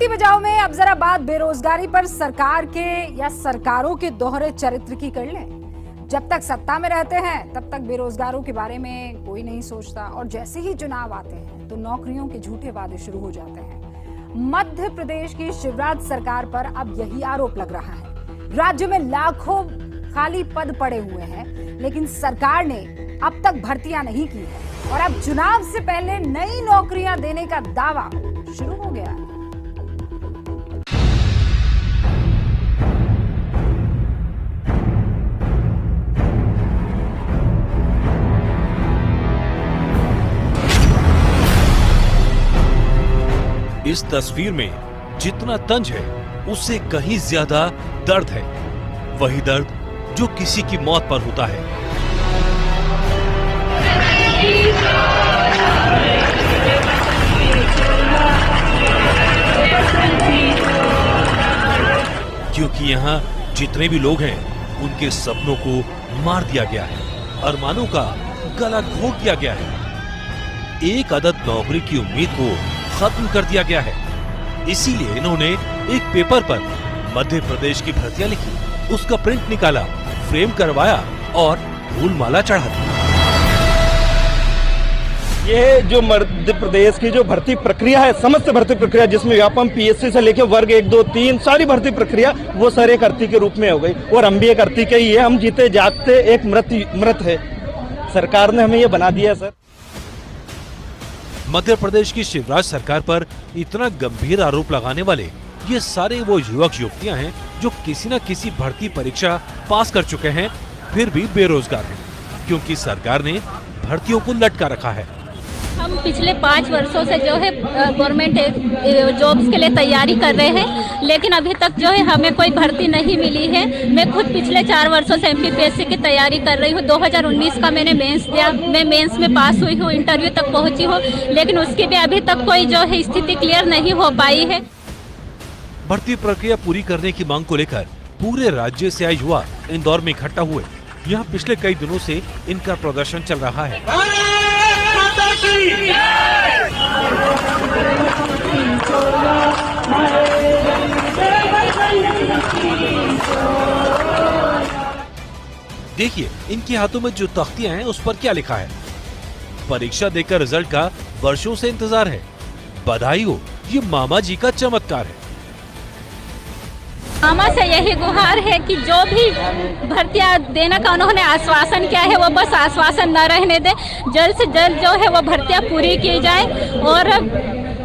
बेटी बचाओ में अब जरा बात बेरोजगारी पर सरकार के या सरकारों के दोहरे चरित्र की कर लें। जब तक सत्ता में रहते हैं तब तक बेरोजगारों के बारे में कोई नहीं सोचता और जैसे ही चुनाव आते हैं तो नौकरियों के झूठे वादे शुरू हो जाते हैं। मध्य प्रदेश की शिवराज सरकार पर अब यही आरोप लग रहा है। राज्य में लाखों खाली पद पड़े हुए हैं लेकिन सरकार ने अब तक भर्तियां नहीं की है और अब चुनाव से पहले नई नौकरियां देने का दावा शुरू हो गया है। इस तस्वीर में जितना तंज है उससे कहीं ज्यादा दर्द है, वही दर्द जो किसी की मौत पर होता है। क्योंकि यहाँ जितने भी लोग हैं उनके सपनों को मार दिया गया है, अरमानों का गला घोट दिया गया है, एक अदद नौकरी की उम्मीद को खत्म कर दिया गया है। इसीलिए इन्होंने एक पेपर पर मध्य प्रदेश की भर्तियां लिखी, उसका प्रिंट निकाला, फ्रेम करवाया और फूलमाला चढ़ा दी। ये जो मध्य प्रदेश की जो भर्ती प्रक्रिया है, समस्त भर्ती प्रक्रिया जिसमें व्यापम पीएससी से लेकर वर्ग 1, 2, 3 सारी भर्ती प्रक्रिया वो सर एक अर्ती के रूप में हो गई और हम भी एक अर्ती के ही है। हम जीते जागते एक मृत है। सरकार ने हमें ये बना दिया सर। मध्य प्रदेश की शिवराज सरकार पर इतना गंभीर आरोप लगाने वाले ये सारे वो युवक युवतियां हैं जो किसी न किसी भर्ती परीक्षा पास कर चुके हैं फिर भी बेरोजगार हैं, क्योंकि सरकार ने भर्तियों को लटका रखा है। हम पिछले 5 वर्षों से जो है गवर्नमेंट जॉब्स के लिए तैयारी कर रहे हैं, लेकिन अभी तक जो है हमें कोई भर्ती नहीं मिली है। मैं खुद पिछले 4 वर्षों से एमपीपीएससी की तैयारी कर रही हूँ। 2019 का मैंने मेंस दिया, मैं मेंस में पास हुई हूँ, इंटरव्यू तक पहुँची हूँ, लेकिन उसकी भी अभी तक कोई जो है स्थिति क्लियर नहीं हो पाई है। भर्ती प्रक्रिया पूरी करने की मांग को लेकर पूरे राज्य से आए युवा इंदौर में इकट्ठा हुए। यहाँ पिछले कई दिनों से इनका प्रदर्शन चल रहा है। देखिए इनके हाथों में जो तख्तियां हैं उस पर क्या लिखा है। परीक्षा देकर रिजल्ट का वर्षों से इंतजार है, बधाई हो, ये मामा जी का चमत्कार है। मामा से यही गुहार है कि जो भी भर्तियां देने का उन्होंने आश्वासन किया है वो बस आश्वासन न रहने दे, जल्द से जल्द जो है वो भर्तियां पूरी की जाए। और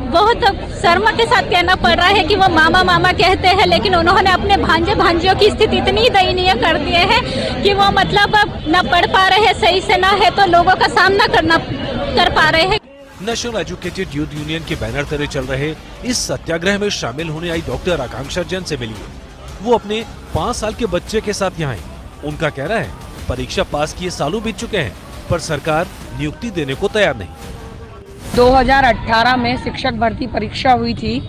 बहुत शर्म के साथ कहना पड़ रहा है कि वो मामा मामा कहते हैं, लेकिन उन्होंने अपने भांजे भांजियों की स्थिति इतनी दयनीय कर दिए है कि वो मतलब न पढ़ पा रहे हैं सही से, न है तो लोगों का सामना कर पा रहे हैं। नेशनल एजुकेटेड यूथ यूनियन के बैनर तले चल रहे इस सत्याग्रह में शामिल होने आई डॉक्टर आकांक्षा जैन से मिली। वो अपने 5 साल के बच्चे के साथ यहाँ आई। उनका कहना है परीक्षा पास किए सालों बीत चुके हैं पर सरकार नियुक्ति देने को तैयार नहीं। 2018 में शिक्षक भर्ती परीक्षा हुई थी,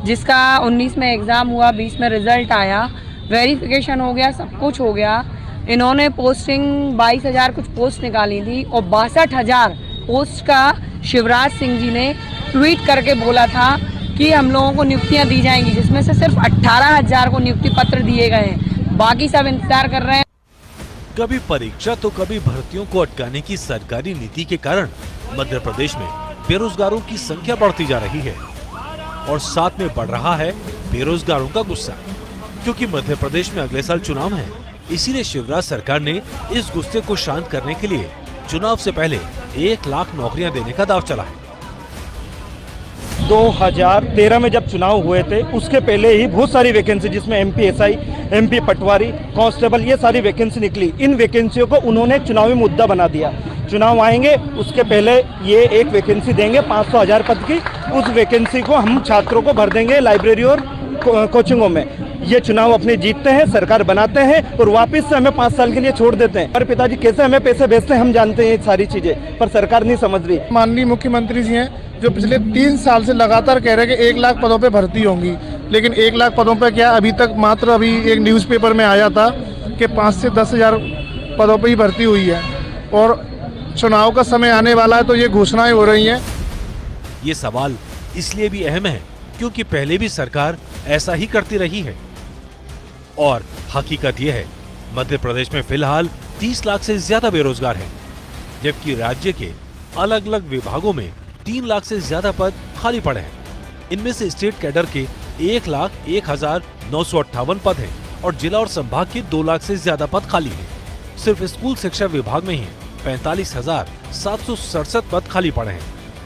जिसका 19 में एग्ज़ाम हुआ, 20 में रिजल्ट आया, वेरिफिकेशन हो गया, सब कुछ हो गया। इन्होंने पोस्टिंग 22,000 कुछ पोस्ट निकाली थी और 62,000 पोस्ट का शिवराज सिंह जी ने ट्वीट करके बोला था कि हम लोगों को नियुक्तियां दी जाएंगी, जिसमें से सिर्फ 18,000 को नियुक्ति पत्र दिए गए हैं, बाकी सब इंतजार कर रहे हैं। कभी परीक्षा तो कभी भर्तियों को अटकाने की सरकारी नीति के कारण मध्य प्रदेश में बेरोजगारों की संख्या बढ़ती जा रही है और साथ में बढ़ रहा है बेरोजगारों का गुस्सा, क्योंकि मध्य प्रदेश में अगले साल चुनाव है। इसीलिए शिवराज सरकार ने इस गुस्से को शांत करने के लिए चुनाव से पहले 1 लाख नौकरियां देने का दाव चला है। 2013 में जब चुनाव हुए थे उसके पहले ही बहुत सारी वैकेंसी, जिसमें एमपीएसआई, एमपी पटवारी, कांस्टेबल, ये सारी वैकेंसी निकली। इन वैकेंसियों को उन्होंने चुनावी मुद्दा बना दिया। चुनाव आएंगे उसके पहले ये एक वैकेंसी देंगे 500,000 पद की, उस वैकेंसी को हम छात्रों को भर देंगे लाइब्रेरी और कोचिंगों में। ये चुनाव अपने जीतते हैं, सरकार बनाते हैं और वापस से हमें 5 साल के लिए छोड़ देते हैं। और पिताजी कैसे हमें पैसे भेजते हैं हम जानते हैं, सारी चीजें, पर सरकार नहीं समझ रही। माननीय मुख्यमंत्री जी हैं जो पिछले 3 साल से लगातार कह रहे हैं कि 1 लाख पदों पे भर्ती होंगी, लेकिन 1 लाख पदों पे क्या, अभी तक मात्र अभी एक न्यूज़पेपर में आया था कि 5 से 10,000 पदों पे ही भर्ती हुई है और चुनाव का समय आने वाला है तो ये घोषणाएं हो रही हैं। ये सवाल इसलिए भी अहम है क्योंकि पहले भी सरकार ऐसा ही करती रही है। और हकीकत यह है, मध्य प्रदेश में फिलहाल 30 लाख से ज्यादा बेरोजगार हैं, जबकि राज्य के अलग अलग विभागों में 3 लाख से ज्यादा पद खाली पड़े हैं। इनमें से स्टेट कैडर के 1,01,958 पद हैं और जिला और संभाग के 2 लाख से ज्यादा पद खाली हैं। सिर्फ स्कूल शिक्षा विभाग में ही 45,767 पद खाली पड़े हैं,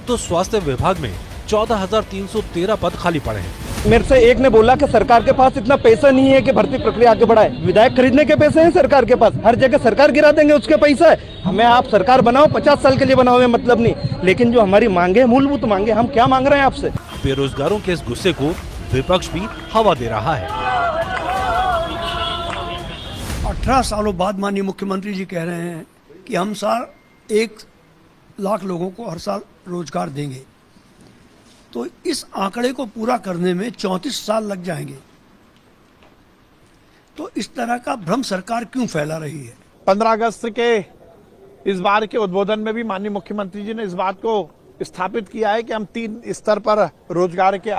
तो स्वास्थ्य विभाग में 14,313 पद खाली पड़े हैं। मेरे से एक ने बोला कि सरकार के पास इतना पैसा नहीं है कि भर्ती प्रक्रिया आगे बढ़ाए। विधायक खरीदने के पैसे हैं सरकार के पास, हर जगह सरकार गिरा देंगे, उसके पैसा है। हमें आप सरकार बनाओ, 50 साल के लिए बनाओ, मतलब नहीं, लेकिन जो हमारी मांगे, मूलभूत मांगे, हम क्या मांग रहे हैं आपसे? बेरोजगारों के इस गुस्से को विपक्ष भी हवा दे रहा है। 18 सालों बाद माननीय मुख्यमंत्री जी कह रहे हैं कि हम साल 1 लाख लोगों को हर साल रोजगार देंगे, तो इस आंकड़े को पूरा करने में 34 साल लग जाएंगे। तो इस तरह का भ्रम सरकार क्यों फैला रही है? 15 अगस्त के इस बार के उद्बोधन में भी माननीय मुख्यमंत्री जी ने इस बात को स्थापित किया है कि हम 3 स्तर पर रोजगार के